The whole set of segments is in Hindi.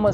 हम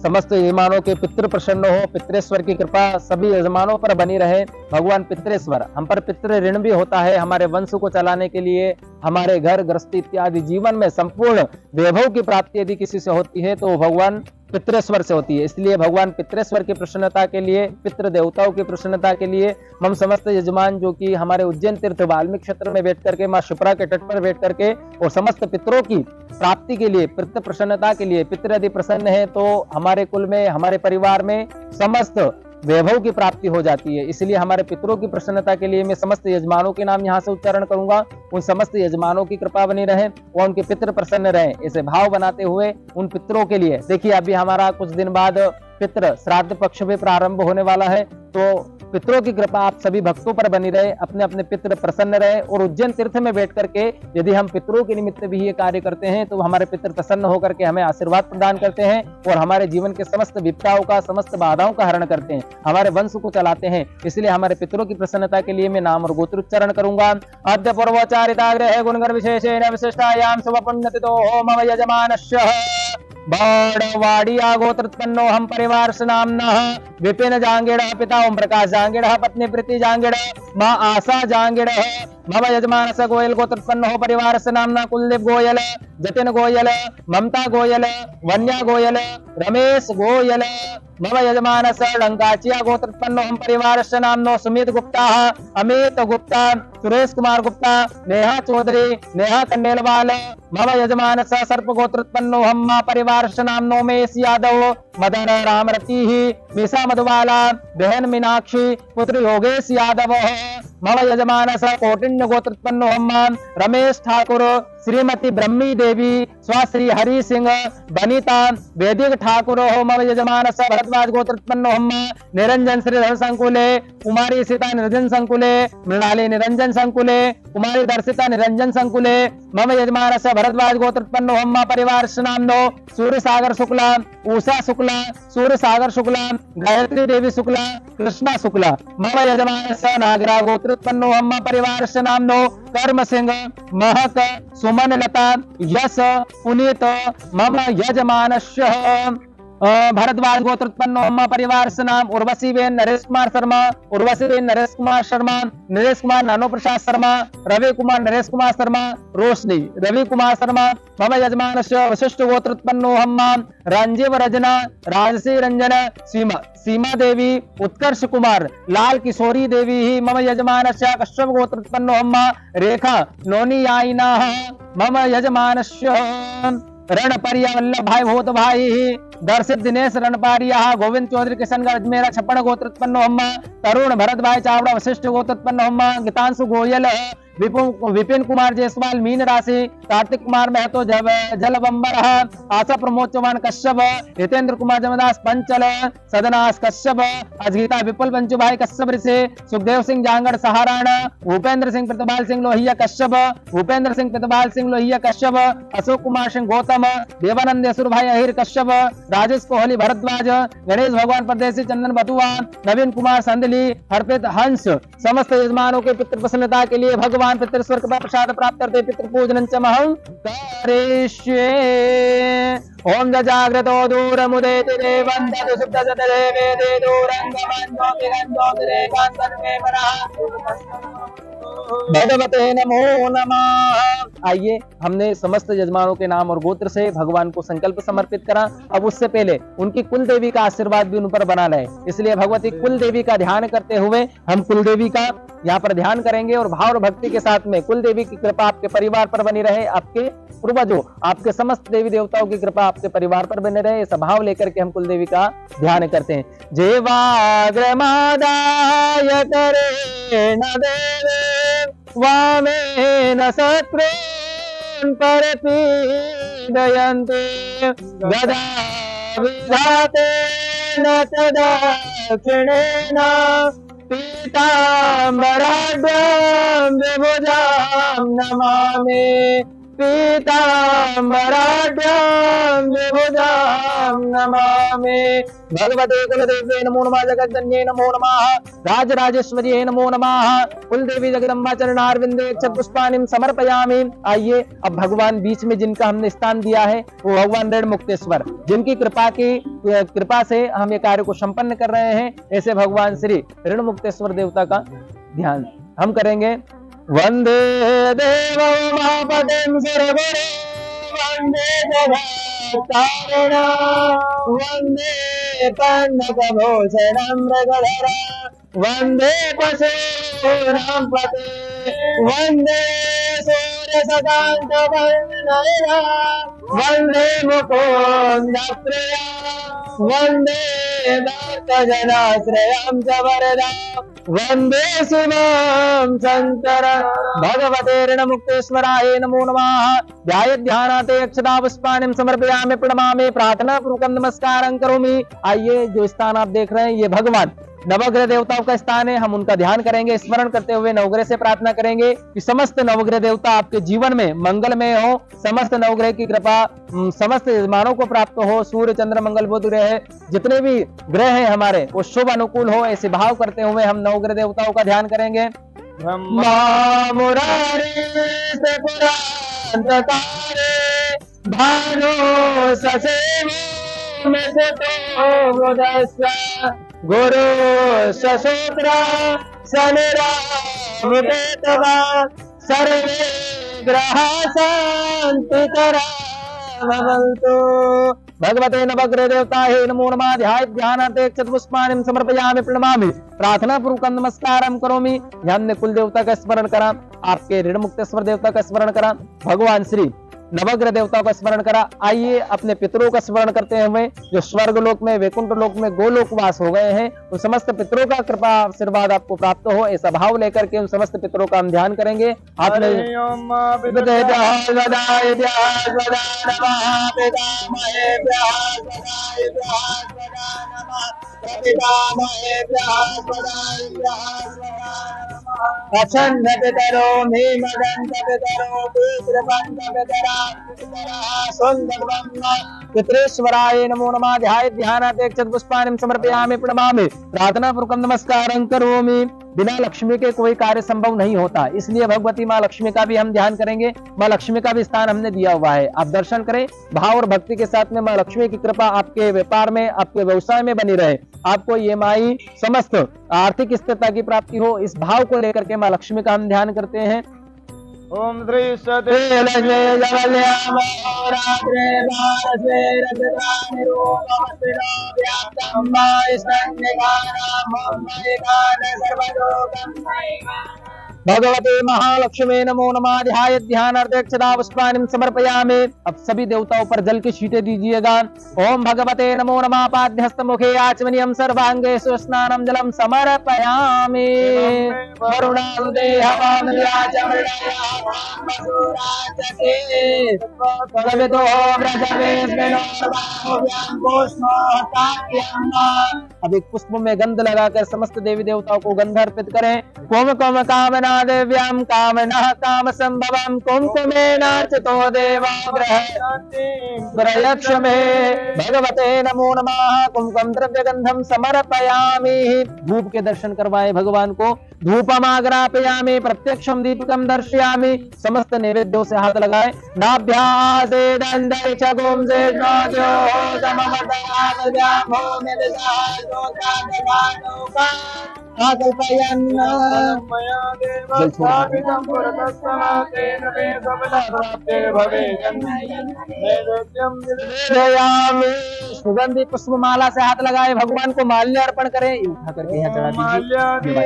समस्त यजमानों के पितृ प्रसन्न हो, पितृश्वर की कृपा सभी यजमानों पर बनी रहे। भगवान पितृश्वर, हम पर पितृ ऋण भी होता है हमारे वंश को चलाने के लिए, हमारे घर गृहस्थी इत्यादि जीवन में संपूर्ण वैभव की प्राप्ति यदि किसी से होती है तो भगवान पितृश्वर से होती है। इसलिए भगवान पितृश्वर की प्रसन्नता के लिए, पितृ देवताओं की प्रसन्नता के लिए हम समस्त यजमान जो कि हमारे उज्जैन तीर्थ वाल्मीकि क्षेत्र में बैठ करके, माँ शिप्रा के तट पर बैठ करके और समस्त पितरों की प्राप्ति के लिए, पितृ प्रसन्नता के लिए, पितृ यदि प्रसन्न है तो हमारे कुल में, हमारे परिवार में समस्त वैभव की प्राप्ति हो जाती है। इसलिए हमारे पितरों की प्रसन्नता के लिए मैं समस्त यजमानों के नाम यहाँ से उच्चारण करूंगा। उन समस्त यजमानों की कृपा बनी रहे और उनके पितृ प्रसन्न रहे, ऐसे भाव बनाते हुए उन पितरों के लिए, देखिए अभी हमारा कुछ दिन बाद पितृ श्राद्ध पक्ष भी प्रारंभ होने वाला है, तो पितरों की कृपा आप सभी भक्तों पर बनी रहे, अपने अपने पितृ प्रसन्न रहे। और उज्जैन तीर्थ में बैठ करके यदि हम पितरों के निमित्त भी ये कार्य करते हैं तो हमारे पितृ प्रसन्न होकर के हमें आशीर्वाद प्रदान करते हैं और हमारे जीवन के समस्त विपदाओं का, समस्त बाधाओं का हरण करते हैं, हमारे वंश को चलाते हैं। इसलिए हमारे पितरों की प्रसन्नता के लिए मैं नाम और गोत्र उच्चारण करूंगा। अद्य पूर्वोच्चारिताग्रह गुणगर विशेषेण विशिष्टायां शुभ पुण्यतिथो मम यजमानस्य बाणवाड़िया गोत्रोत्पन्नो हम परिवार नाम्नः विपिन जांगेड़ पिता ओम प्रकाश जांगेड़ पत्नी प्रीति जांगेड़ माँ आशा जांगेड़ मम यजमानस्य गोयल गोत्रोत्पन्नो परिवार नाम्ना कुलदीप गोयल, जतिन गोयल, ममता गोयल, वन्या गोयल, रमेश गोयल। मम यजमानस्य लंकाचिया गोत्रोत्पन्नो हम परिवार नाम्नो सुमित गुप्ता, अमित गुप्ता, सुरेश कुमार गुप्ता, नेहा चौधरी, नेहा कंडेलवाल। मम यजमानस्य सर्प गोत्रोत्पन्नो हम परिवार नाम्नो मेष यादव, मदन रामरती, मीसा मधुबाला, बहन मीनाक्षी, पुत्र योगेश यादव। मम यजमानस्य कौटिन्य गोत्रोत्पन्नो हम रमेश ठाकुर, श्रीमती ब्रह्मी देवी, स्वाश्री हरि सिंह, बनीता वैदिक ठाकुर। मम यजमानस्य भरद्वाज गोत्रोत्पन्नो हम निरंजन श्रीधर संकुले, कुमारी सीता निरंजन संकुले, मृणाली निरंजन संकुले, कुमारी दर्शिता निरंजन संकुले। मम यजमानस्य भरद्वाज गोत्रोत्पन्नो हम परिवार नाम्नो सूर्य सागर शुक्ला, उषा शुक्ला, सूर्य सागर शुक्ला, गायत्री देवी शुक्ला, कृष्णा शुक्ला। मम यजमानस्य नागरा गोत्रोत्पन्नो हम परिवार नाम्नो कर्म सिंह, महक, सुमन लता, यश, पुनीत। मम यजमानस्य भरद्वाज गोत्रोत्पन्नो हम परिवार नाम उर्वशी बेन नरेश कुमार शर्मा, उर्वशी बेन नरेश कुमार शर्मा, नरेश कुमार नानो प्रसाद शर्मा, रवि कुमार नरेश कुमार शर्मा, रोशनी रवि कुमार शर्मा। मम यजमानस्य वशिष्ठ गोत्रोत्पन्नो हम रंजीव रजना, राजसी रंजन, सीमा देवी, उत्कर्ष कुमार, लाल किशोरी देवी। मम यजमानस्य कश्यप गोत्रोत्पन्नो हम रेखा नोनी याइना। मम यजमानस्य रणपरिया वल्लभ भाई भूत भाई, दर्शित दिनेश रणपारिया, गोविंद चौधरी किशनगढ़ अजमेरा छप्पन गोत्रोत्पन्नो हम तरुण भरत भाई चावड़ा वशिष्ठ गोत्रोत्पन्नो हम गीतांशु गोयल, विपिन कुमार जायसवाल मीन राशि, कार्तिक कुमार महतो जलबंबर, आशा प्रमोद चौहान कश्यप, हितेंद्र कुमार जमदास पंचल, सदनास कश्यप, अजगीता विपुल पंचु भाई कश्यप ऋषि, सुखदेव सिंह जांगड़ सहाराणा, भूपेंद्र सिंह प्रतिपाल सिंह लोहिया कश्यप, भूपेंद्र सिंह प्रतिपाल सिंह लोहिया कश्यप, अशोक कुमार सिंह गौतम, देवानंदेश्वर भाई अहिर कश्यप, राजेश कोहली भरद्वाज, गणेश भगवान परदेसी चंदन बटुआ, नवीन कुमार संदली, हरप्रीत हंस। समस्त यजमानों के पितृ प्रसन्नता के लिए भगवान पितृस्वर्ग का प्रसाद प्राप्त करते पितृ पूजनं च महं करिष्ये। ओम जाग्रतो दूर मुदेति देवं तदु सुप्त सतदेवे दे दूरं गमन्तो विगन्तो विरेकान्तन मे मनः भगवते नमो नमः। आइए, हमने समस्त यजमानों के नाम और गोत्र से भगवान को संकल्प समर्पित करा। अब उससे पहले उनकी कुल देवी का आशीर्वाद भी उन पर बना रहे, इसलिए भगवती कुल देवी का ध्यान करते हुए हम कुल देवी का यहाँ पर ध्यान करेंगे और भाव और भक्ति के साथ में कुल देवी की कृपा आपके परिवार पर बनी रहे, आपके पूर्वजों, आपके समस्त देवी देवताओं की कृपा आपके परिवार पर बने रहे। ऐसा भाव लेकर के हम कुल देवी का ध्यान करते हैं। जेवाग्रमादाय करे न देवे वामेन शत्रून् परपीडयन्ते गदा विधातेन च दक्षिणेन पीताम्बराढ्यां विभुजां नमामि पीताम्बराढ्यां विभुजां नमामि। भगवते कुलदेव्यै नमो नमः, जगज्जन्यै नमो नमः, राजराजेश्वर्यै नमो नमः, कुलदेवी जगदम्बा चरणारविंदे अक्षतपुष्पाणि समर्पयामि। आइए अब भगवान बीच में जिनका हमने स्थान दिया है वो भगवान ऋण मुक्तेश्वर, जिनकी कृपा से हम ये कार्य को संपन्न कर रहे हैं, ऐसे भगवान श्री ऋण मुक्तेश्वर देवता का ध्यान हम करेंगे। वंदे देव महापतिं सुरगुरु, वंदे जगत्तारिणा, वंदे पन्नगभूषणं मृगधरा, वंदे पशूनां पते, वंदे सूर्यसकाशवदना, वंदे मुकुन्दप्रिया, वंदे भक्तजनाश्रयं च वरदा, वंदे शिवं शंकरं। भगवते ऋणमुक्तेश्वराय नमो नमः। ध्यानाते अक्षता पुष्पाणि समर्पयामि प्रणमामि प्रार्थना पूर्वकं नमस्कारं करोमि। आइए जो स्थान आप देख रहे हैं ये भगवान नवग्रह देवताओं का स्थान है, हम उनका ध्यान करेंगे, स्मरण करते हुए नवग्रह से प्रार्थना करेंगे कि समस्त नवग्रह देवता आपके जीवन में मंगलमय हो, समस्त नवग्रह की कृपा समस्त यजमानों को प्राप्त हो, सूर्य चंद्र मंगल बुध ग्रह जितने भी ग्रह हैं हमारे वो शुभ अनुकूल हो, ऐसे भाव करते हुए हम नवग्रह देवताओं का ध्यान करेंगे। ब्रह्मा मुरारी त्रिपुरांतकारे, भानु ससेवितो गुरु ससूत्र शनिरावृतवा, सर्वे ग्रहा शान्तिकरावन्तु। भगवते नवग्रह देवताये नमो नमः। ध्यानाते अक्षतपुष्पाणि समर्पयामि प्रणमामि प्रार्थना पूर्वकं नमस्कारं करोमि। हमने कुल देवता का स्मरण करा, आपके ऋण मुक्तेश्वर देवता का स्मरण करा, भगवान श्री नवग्रह देवताओं का स्मरण करा। आइए अपने पितरों का स्मरण करते हुए जो स्वर्ग लोक में, वैकुंठ लोक में, गोलोक वास हो गए हैं, उन समस्त पितरों का कृपा आशीर्वाद आपको प्राप्त हो, ऐसा भाव लेकर के उन समस्त पितरों का हम ध्यान करेंगे। आपने प्रसन्न पितरो नीमदंत पितरो कृपंत पितरा सुंदर ब्रह्म पितरेश्वराय नमो नमः। ध्यानाते अक्षतपुष्पाणि समर्पयामि प्रणमामि प्रार्थना पूर्वकं नमस्कारं करोमि। बिना लक्ष्मी के कोई कार्य संभव नहीं होता, इसलिए भगवती माँ लक्ष्मी का भी हम ध्यान करेंगे। माँ लक्ष्मी का भी स्थान हमने दिया हुआ है, आप दर्शन करें। भाव और भक्ति के साथ में माँ लक्ष्मी की कृपा आपके व्यापार में, आपके व्यवसाय में बनी रहे, आपको ये माई समस्त आर्थिक स्थिरता की प्राप्ति हो, इस भाव को लेकर के माँ लक्ष्मी का हम ध्यान करते हैं। ओम श्री सते लक्ष्मी भगवते महालक्ष्मी नमो नमः। ध्यानार्थे अक्षता पुष्पाणि समर्पयामि। अब सभी देवताओं पर जल की छींटे दीजिएगा। ओम भगवते नमो नमः। पाद्यस्थ मुखे आचमनीयं सर्वांगे स्नानं जलम समर्पयामि। अब एक पुष्प में गंध लगाकर समस्त देवी देवताओं को गंध अर्पित करें। कोम कोम कामना देव्यां कामना काम संभवं कुंकुमेन अर्चितो देवाग्रह में भगवते नमो नमः। कुंकुम द्रव्य गंधम समर्पयामि। धूप के दर्शन करवाए भगवान को। धूपमाग्रापयामि प्रत्यक्षम दीपकम दर्शयामि। समस्त नैवेद्यों से हाथ लगाए। नाभ्यासे दंडे चगुम से नोजो समवदामो मेदसाजोका आकल्पयन् मया देवस्तापितं पुरतस्सनातेन मे सबलप्राप्ते भवेन्नैवेद्यं निवेदयामि। सुगंधि पुष्पमाला से हाथ लगाए, भगवान को माल्य अर्पण करें। उठा करके यहाँ चढ़ा दीजिए।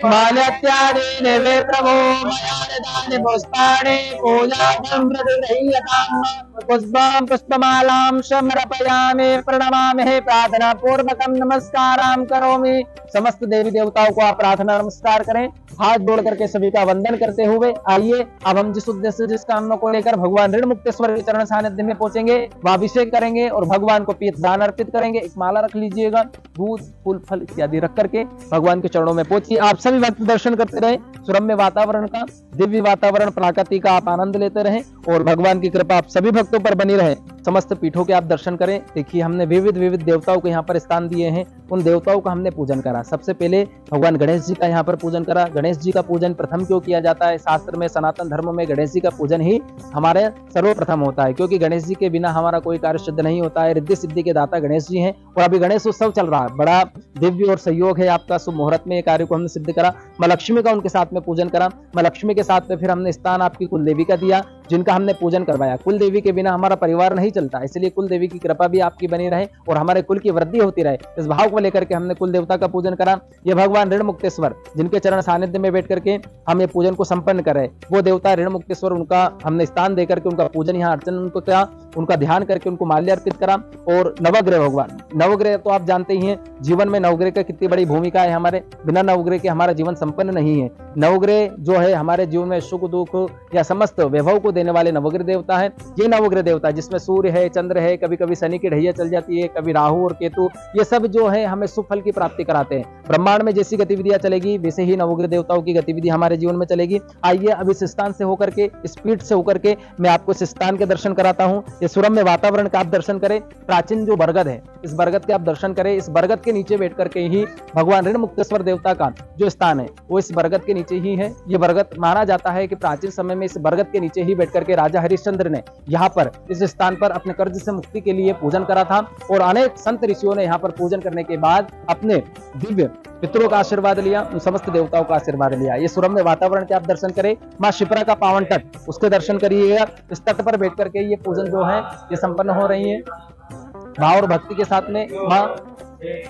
माल्यात्यादि वे प्रभो मया दानि पुष्पाणि पूजां प्रतिगृह्यताम् पुष्पं पुष्पमालां समर्पयामि प्रणमामि प्रार्थना पूर्वकं नमस्कारां करोमि। समस्त देवी देवताओं को आप प्रार्थना नमस्कार करें, हाथ जोड़ करके सभी का वंदन करते हुए आइए अब हम जिस उद्देश्य जिस कामना को लेकर भगवान ऋण मुक्तेश्वर के चरण सानिध्य में पहुंचेंगे वह अभिषेक करेंगे और भगवान को पीत दान अर्पित करेंगे। एक माला रख लीजिएगा, दूध फूल फल इत्यादि रख करके भगवान के चरणों में पहुंचिए। आप सभी भक्त दर्शन करते रहे, सुरम्य वातावरण का, दिव्य वातावरण प्रकृति का आप आनंद लेते रहें और भगवान की कृपा आप सभी भक्तों पर बनी रहे। समस्त पीठों के आप दर्शन करें। देखिए हमने विविध विविध देवताओं को यहाँ पर स्थान दिए हैं, उन देवताओं का हमने पूजन करा। सबसे पहले भगवान गणेश जी का यहाँ पर पूजन करा। गणेश जी का पूजन प्रथम क्यों किया जाता है? शास्त्र में, सनातन धर्म में गणेश जी का पूजन ही हमारे सर्वप्रथम होता है, क्योंकि गणेश जी के बिना हमारा कोई कार्य सिद्ध नहीं होता है। रिद्धि सिद्धि के दाता गणेश जी हैं और अभी गणेश उत्सव चल रहा है, बड़ा दिव्य और सहयोग है आपका। शुभ मुहूर्त में कार्य को हमने सिद्ध करा। माँ लक्ष्मी का उनके साथ में पूजन करा। माँ लक्ष्मी के साथ में फिर हमने स्थान आपकी कुल देवी का दिया, जिनका हमने पूजन करवाया। कुल देवी के बिना हमारा परिवार नहीं चलता, इसलिए कुल देवी की कृपा भी आपकी बनी रहे और हमारे कुल की वृद्धि होती रहे, इस भाव को लेकर के हमने कुल देवता का पूजन करा। ये भगवान ऋण मुक्तेश्वर जिनके चरण सानिध्य में बैठ करके हम ये पूजन को संपन्न कर रहे, वो देवता ऋण मुक्तेश्वर, उनका हमने स्थान देकर के उनका पूजन यहाँ अर्चन उनको किया, उनका ध्यान करके उनको माल्य अर्पित करा। और नवग्रह भगवान, नवग्रह तो आप जानते ही हैं, जीवन में नवग्रह की कितनी बड़ी भूमिका है हमारे, बिना नवग्रह के हमारा जीवन संपन्न नहीं है। नवग्रह जो है हमारे जीवन में सुख दुख या समस्त वैभव को देने वाले नवग्रह देवता है। ये नवग्रह देवता जिसमें सूर्य है, चंद्र है, कभी कभी शनि की ढैया चल जाती है, कभी राहु और केतु, ये सब जो है हमें सुफल की प्राप्ति कराते हैं। ब्रह्मांड में जैसी गतिविधियां चलेगी वैसे ही नवग्रह देवताओं की गतिविधि हमारे जीवन में चलेगी। आइए अब इस स्थान से होकर के, इस पीठ से होकर के मैं आपको इस स्थान के दर्शन कराता हूँ। ये सुरम्य वातावरण का आप दर्शन करें। प्राचीन जो बरगद है, इस बरगद के आप दर्शन करें। इस बरगद के नीचे बैठ करके ही भगवान ऋण मुक्तेश्वर देवता का जो स्थान है वो इस बरगद के नीचे ही है। ये बरगद माना जाता है कि प्राचीन समय में इस बरगद के नीचे ही बैठ करके राजा हरिश्चंद्र ने यहाँ पर इस स्थान पर अपने कर्ज से मुक्ति के लिए पूजन करा था और अनेक संत ऋषियों ने यहाँ पर पूजन करने के बाद अपने दिव्य पितरों का आशीर्वाद लिया, उन समस्त देवताओं का आशीर्वाद लिया। ये सुरम्य वातावरण के आप दर्शन करें। माँ शिप्रा का पावन तट, उसके दर्शन करिएगा। इस तट पर बैठ करके ये पूजन जो है ये संपन्न हो रही है भाव और भक्ति के साथ में। माँ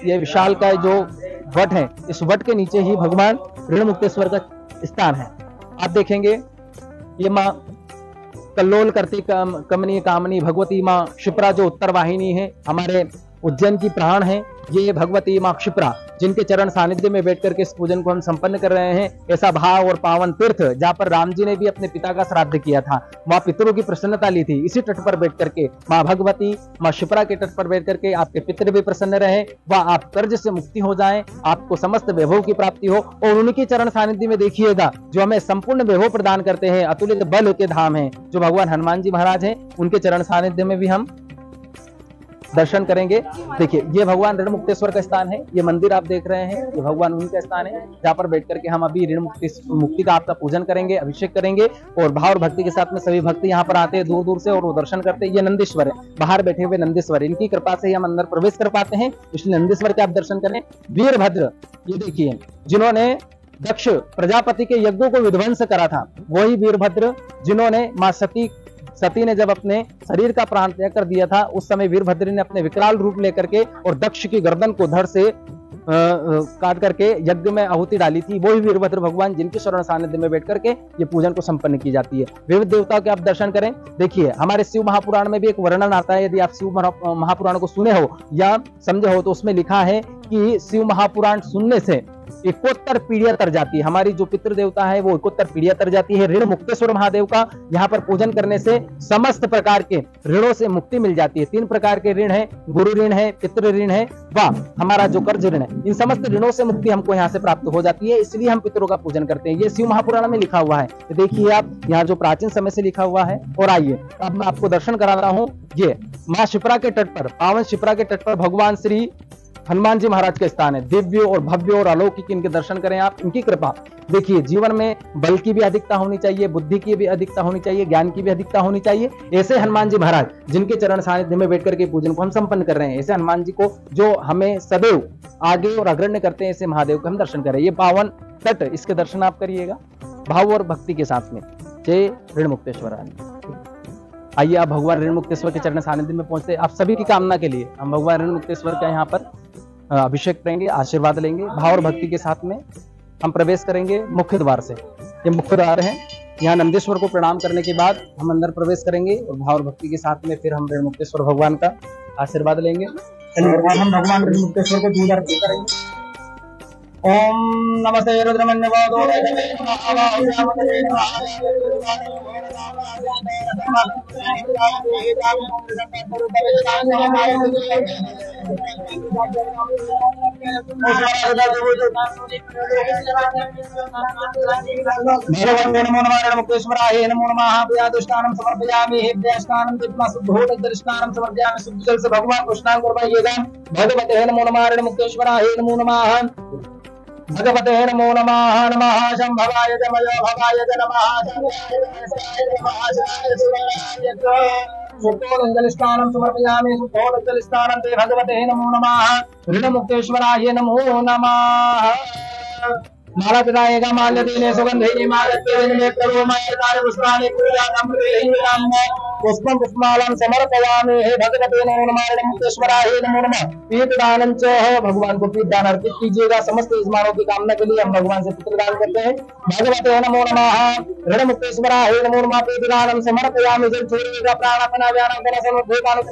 ये विशाल का जो वट है, इस वट के नीचे ही भगवान ऋण मुक्तेश्वर का स्थान है। आप देखेंगे ये माँ कल्लोल करती कमनी कामनी भगवती माँ शिप्रा जो उत्तर वाहिनी है, हमारे उज्जैन की प्राण है, ये भगवती माँ शिप्रा जिनके चरण सानिध्य में बैठ करके इस पूजन को हम संपन्न कर रहे हैं। ऐसा भाव और पावन तीर्थ जहाँ पर राम जी ने भी अपने पिता का श्राद्ध किया था, वहाँ पितरों की प्रसन्नता ली थी। इसी तट पर बैठ करके माँ भगवती माँ शिप्रा के तट पर बैठ करके आपके पितृ भी प्रसन्न रहे, वह आप कर्ज से मुक्ति हो जाएं, आपको समस्त वैभव की प्राप्ति हो। और उनके चरण सानिध्य में देखिएगा जो हमें संपूर्ण वैभव प्रदान करते हैं, अतुलित बल के धाम है जो भगवान हनुमान जी महाराज हैं, उनके चरण सानिध्य में भी हम दर्शन करेंगे। देखिए ये भगवान ऋण मुक्तेश्वर का स्थान है, ये मंदिर आप देख रहे हैं, ये भगवान उनका स्थान है जहाँ पर बैठ करके हम अभी ऋण मुक्ति का आपका पूजन करेंगे, अभिषेक करेंगे और भाव और भक्ति के साथ में सभी भक्त यहाँ पर आते हैं दूर दूर से और वो दर्शन करते हैं। ये नंदीश्वर है, बाहर बैठे हुए नंदीश्वर, इनकी कृपा से ही हम अंदर प्रवेश कर पाते हैं, इसलिए नंदीश्वर के आप दर्शन करें। वीरभद्र, ये देखिए जिन्होंने दक्ष प्रजापति के यज्ञों को विध्वंस करा था, वही वीरभद्र जिन्होंने माँ सती ने जब अपने शरीर का प्राण त्याग कर दिया था, उस समय वीरभद्र ने अपने विकराल रूप लेकर के और दक्ष की गर्दन को धड़ से काट करके यज्ञ में आहुति डाली थी। वही वीरभद्र भगवान जिनके शरण सानिध्य में बैठ करके ये पूजन को संपन्न की जाती है। विविध देवताओं के आप दर्शन करें। देखिए हमारे शिव महापुराण में भी एक वर्णन आता है, यदि आप शिव महापुराण को सुने हो या समझे हो तो उसमें लिखा है कि शिव महापुराण सुनने से 71 पीढ़ियां तर जाती है। हमारी जो पितृ देवता है वो 71 पीढ़ियां तर जाती है। ऋण मुक्तेश्वर महादेव का यहाँ पर पूजन करने से समस्त प्रकार के ऋणों से मुक्ति मिल जाती है। 3 प्रकार के ऋण है, गुरु ऋण है, पितृ ऋण है व हमारा जो कर्ज ऋण है, इन समस्त ऋणों से मुक्ति हमको यहाँ से प्राप्त हो जाती है, इसलिए हम पितरों का पूजन करते हैं। ये शिव महापुराण में लिखा हुआ है, देखिए आप यहाँ जो प्राचीन समय से लिखा हुआ है। और आइए अब मैं आपको दर्शन कराता हूँ। ये माँ शिप्रा के तट पर, पावन शिप्रा के तट पर भगवान श्री हनुमान जी महाराज का स्थान है। दिव्य और भव्य और अलौकिक इनके दर्शन करें आप, इनकी कृपा। देखिए जीवन में बल की भी अधिकता होनी चाहिए, बुद्धि की भी अधिकता होनी चाहिए, ज्ञान की भी अधिकता होनी चाहिए। ऐसे हनुमान जी महाराज जिनके चरण सानिध्य में बैठ करके पूजन को हम संपन्न कर रहे हैं, ऐसे हनुमान जी को जो हमें सदैव आगे और अग्रण्य करते हैं, ऐसे महादेव का हम दर्शन करें। ये पावन तट, इसके दर्शन आप करिएगा भाव और भक्ति के साथ में। जय ऋण मुक्तेश्वर। आइए आप भगवान ऋण मुक्तेश्वर के चरण सानिध्य में पहुंचते आप सभी की कामना के लिए हम भगवान ऋण मुक्तेश्वर का यहाँ पर अभिषेक करेंगे, आशीर्वाद लेंगे। भाव और भक्ति के साथ में हम प्रवेश करेंगे मुख्य द्वार से। ये मुख्य द्वार है। यहाँ नंदीश्वर को प्रणाम करने के बाद हम अंदर प्रवेश करेंगे और भाव और भक्ति के साथ में फिर हम रेणुमुक्तेश्वर भगवान का आशीर्वाद लेंगे। हम भगवान रेणुमुक्तेश्वर को दूध अर्पित करेंगे। ओम नमस्ते रुद्रमन्य मुक्तेश्वराय नमो नमः। व्यादुष्टानं समर्पयामि। हेभ्यस्नानं दीप्मा शुद्धोदकदर्शनानं समर्पयामि। शुद्ध जल से भगवान को स्नान करवाइएगा। भगवते नमो नमः। मुक्तेश्वराय नमो नमः। भगवते नमो नमः। नमः शंभवाय जमय भवाय नमः। शुद्धोदकजलस्नानं समर्पयामि। शुद्धोदकजलस्नानं ते भगवते नमो नमः। ऋणमुक्तेश्वराय नमो नमः। माला पिताएगा माल्य देने सुगंधि माल्य प्रभु माय पुष्पाणि पूजां पुष्पं पुष्पमालां समर्पयामि। हे भगवते नमो नमः। रेणुमुक्तेश्वराय नमो नमः। पीतदानं च भगवान को पीतदान अर्पित कीजिएगा। समस्त यजमानों की कामना के लिए हम भगवान से पितृदान करते हैं। भगवते नमो नमः। रेणुमुक्तेश्वराय नमो नमः। पीतदानं समर्पयामि। जल छोड़िएगा प्राणापना व्यानं समर्पयामि।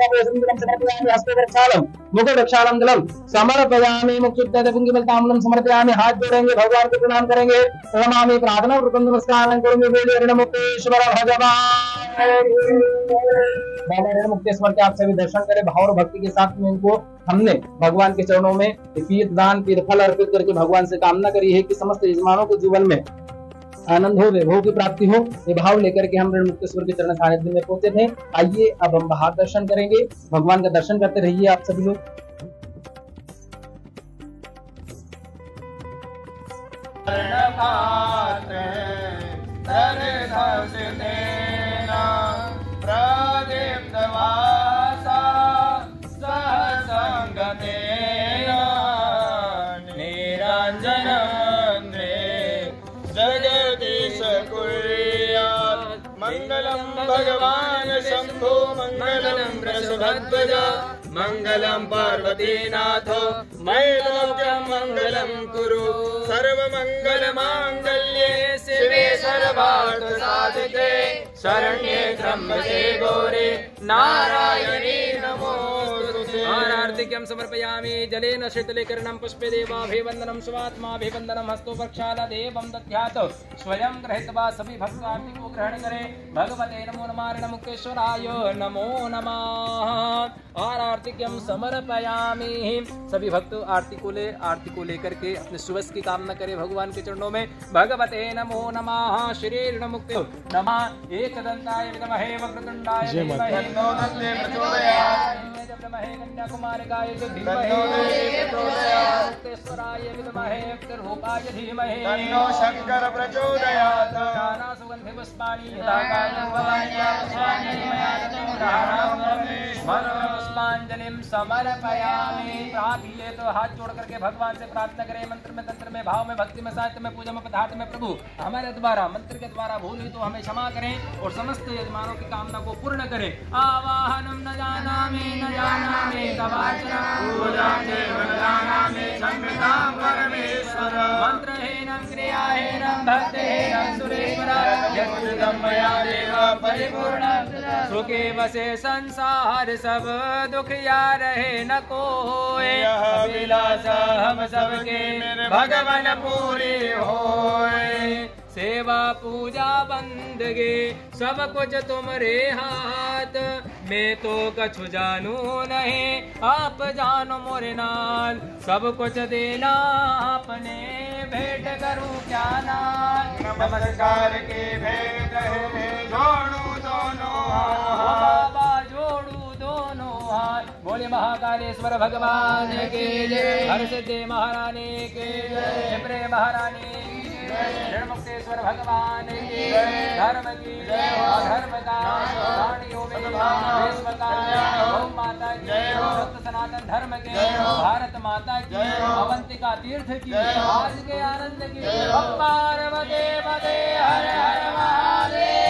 हस्ते वृक्षालं मुख वृक्षालं जलम समर्पयामि। मुक्तुत्तम पुंगिमलताम्बूलं समर्पयामि। हाथ जोड़ेंगे भगवान को प्रणाम करेंगे। नमामि प्रार्थना पूर्वक नमस्कार करूंगी। बोलिए रेणुमुक्तेश्वर भगवान। बाबा रेणुमुक्तेश्वर के आप सभी दर्शन करें भाव और भक्ति के साथ में। इनको हमने भगवान के चरणों में पीत दान पीत फल अर्पित करके भगवान से कामना करी है कि समस्त यजमानों के जीवन में आनंद हो, वैभव की प्राप्ति हो। ये भाव लेकर के हम रेणुमुक्तेश्वर के चरण सानिध्य में पहुंचे थे। आइए अब हम बाहर दर्शन करेंगे। भगवान का दर्शन करते रहिए आप सभी लोग। मंगलम भगवान शंभो मंगलम वृषभध्वज मंगलम पार्वतीनाथो मैलोक्यं मंगलम कुरु। सर्वमंगल मांगल्ये शिवे सर्वार्थ साधिके शरण्ये त्र्यंबके गौरी नारायणी नमोस्तुते। आरतिक्यं समर्पयामि। जलेन शीतलीकरणं पुष्पे देवाभिवन्दनं स्वात्माभिवन्दनं हस्तो प्रक्षालनं देवं दध्यात् स्वयं गृहीत्वा सभी भक्त आरती को ग्रहण करें। भगवते नमो नमः। रेणुमुक्तेश्वराय नमो नमः। और आरतिक्यं समर्पयामि। सभी भक्त आरती को लेकर के अपने सुवस की कामना करें भगवान के चरणों में। भगवते नमो नमः। श्री रेणुमुक्ते नमः। एकदंताय विद्महे वक्रतुंडाय धीमहि तन्नो दन्ते प्रचोदयात्। कन्याकुमारिकाय धीमहि मुक्तेश्वराय विद्महे वक्ररूपाय धीमहि तन्नो शंकर प्रचोदयात्। नाना सुगंधि पुष्पाणि पुष्पांजलिं समर्पयामि। प्रार्थी तो हाथ जोड़ करके भगवान से प्रार्थना करें। मंत्र में तंत्र में भाव में भक्ति में साहित्य में पूजा में पदार्थ में प्रभु हमारे द्वारा मंत्र के द्वारा भूल हुई तो हमें क्षमा करें और समस्त यजमानों की कामना को पूर्ण करें। आवाहनम न जानामि मंत्रहीनं क्रियाहीनं भक्तिहीनं सुरेश्वर यद्बुद्धं मया देव परिपूर्णं। सुखे बसे संसार सब दुखिया रहे न कोई। अभिलाषा हम सबके भगवान पूरी होए। सेवा पूजा बंदगी सब कुछ तुम्हारे हाथ। मैं तो कछु जानू नहीं आप जानो मोरे नाल। सब कुछ देना आपने भेंट करूं क्या नाल। नमस्कार के भेंट जोड़ू दोनों बाबा जोड़ू दोनों हाथ। बोले महाकालेश्वर भगवान के जय। हर सिद्धि महारानी के जय। शिप्रे महारानी रेणुमुक्तेश्वर भगवान की धर्म की अधर्म का प्राणियों में विश्व का गौ माता की सत्य सनातन धर्म के भारत माता की अवंतिका तीर्थ की आज के आनंद की पार्वती पदे हर हर महादेव।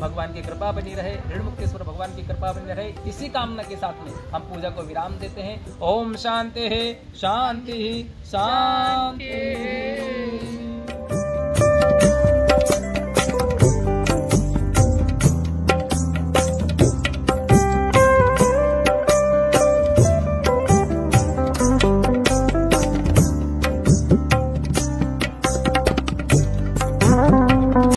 भगवान की कृपा बनी रहे। रेणुमुक्तेश्वर भगवान की कृपा बनी रहे। इसी कामना के साथ में हम पूजा को विराम देते हैं। ओम शांति शांति शांति।